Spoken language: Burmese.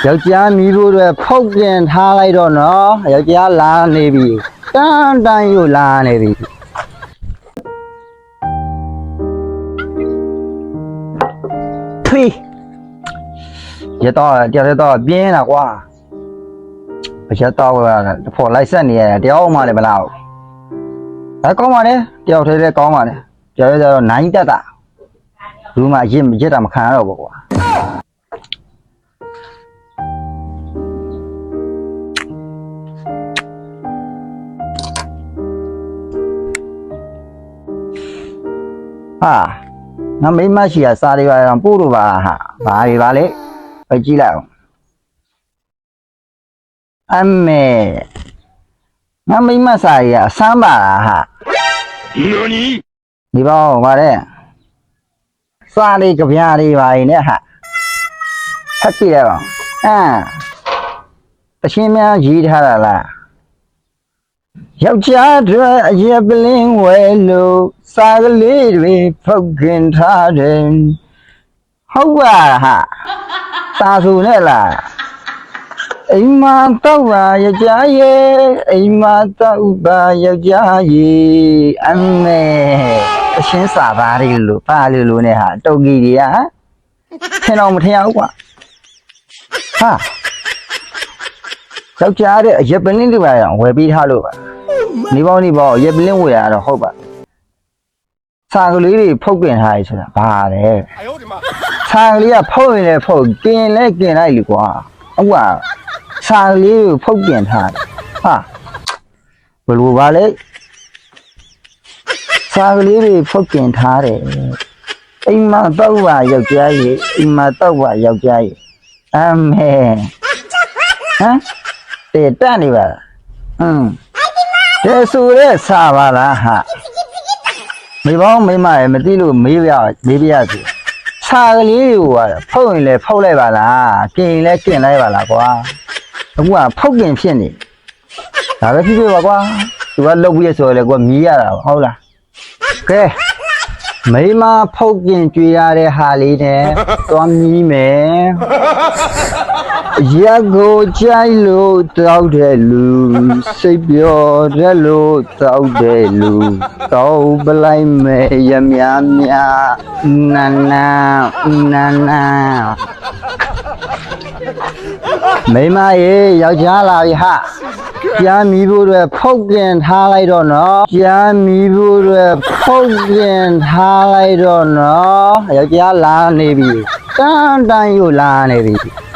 ယောက်ျားမိဖို့တွေဖုတ်ပြင်ထားလိုက်တော့နော်ယောက်ျားလာနေပြီတန်းတန်းယူလာနေပြီထွေးရတော့တရားတော့ပြင်းတာကွာအချက်တော့ဖော်လိုက်ဆက်နေရတယ်တယောက်မှလည်းမလားဘူးအဲကောင်းပါလေတယောက်တည်းလည်းကောင်းပါလေကြောက်ရတော့နိုင်တက်တာဘူးမှရစ်တာမခံရတော့ဘူးကွာဟာငါမိမရှိရစားတွေပါအောင်ပို့လို့ပါဟာဘာတွေပါလဲပဲကြည့်လိုက်အောင်အမေငါမိမစားရအဆမ်းပါလားဟာဒီပေါင်းပါတဲ့စားလေးကြပြားလေးပါရင်နဲ့ဟာဖတ်ကြည့်ရအောင်တချင်းများရေးထားတာလားယောက်ျားတွေအရက်ပလင်းဝဲလို့စားကလေးတွေဖုတ်ခင်ထားတယ်ဟုတ်ပါဟာစာစုနဲ့လားအိမ်မှာတော့ပါယောက်ျားရဲ့အိမ်မှာတော့ပါယောက်ျားရဲ့အမေအရှင်းစာပါရီလို့ပါလို့နဲ့ဟာတုတ်ကြီးတွေကထင်တော့မထင်ရဘူးကွာဟာယောက်ျားတဲ့အရက်ပလင်းတွေပါရအောင်ဝယ်ပေးထားလို့ပါနေပေါင်းရက်ပလင်းဝယ်ရတော့ဟုတ်ပါစာကလေးတွေဖုတ်ပြင်ထားရဆိုတာဘာလဲစာကလေးကဖုတ်ရင်လည်းဖုတ်กินလည်းกินလိုက်လေကွာဟုတ်ပါစာကလေးကိုဖုတ်ပြင်ထားတယ်ဟာဘယ်လိုပါလဲစာကလေးတွေဖုတ်ပြင်ထားတယ်အိမ်မှာတော့ပါယောက်ျားကြီးအိမ်မှာတော့ပါယောက်ျားကြီးအမေဟမ်တက်နေပါတဲ့ဆိုရဲစာပါလားဟာမိပေါင်းမိမရဲ့မသိလို့မေးပြစီစာကလေးတွေကဖုတ်ရင်လည်းဖုတ်လိုက်ပါလားกินလည်းกินလိုက်ပါလားကွာအခုကဖုတ်กินဖြစ်နေဒါပဲဖြစ်ပါကွာသူကလုတ်ပြီးဆိုရလေကွာမြည်ရတာဟုတ်လားကဲမိမဖုတ်กินကြွေရတဲ့ဟာလေးနဲ့သွားမြည်မယ်ရက်ကိုကြိုက်လို့တောက်တဲ့လူစိတ်ပြောတဲ့လို့တောက်တဲ့လူတောက်ပလိုက်မယ်ရမြမြနာမိမရေယောက်ျားလာပြီဟာကြားမီဖို့တွေဖုတ်ပြင်ထားလိုက်တော့နော်ကြားမီဖို့တွေဖုတ်ပြင်ထားလိုက်တော့နော်ယောက်ျားလာနေပြီတန်းယူလာနေပြီ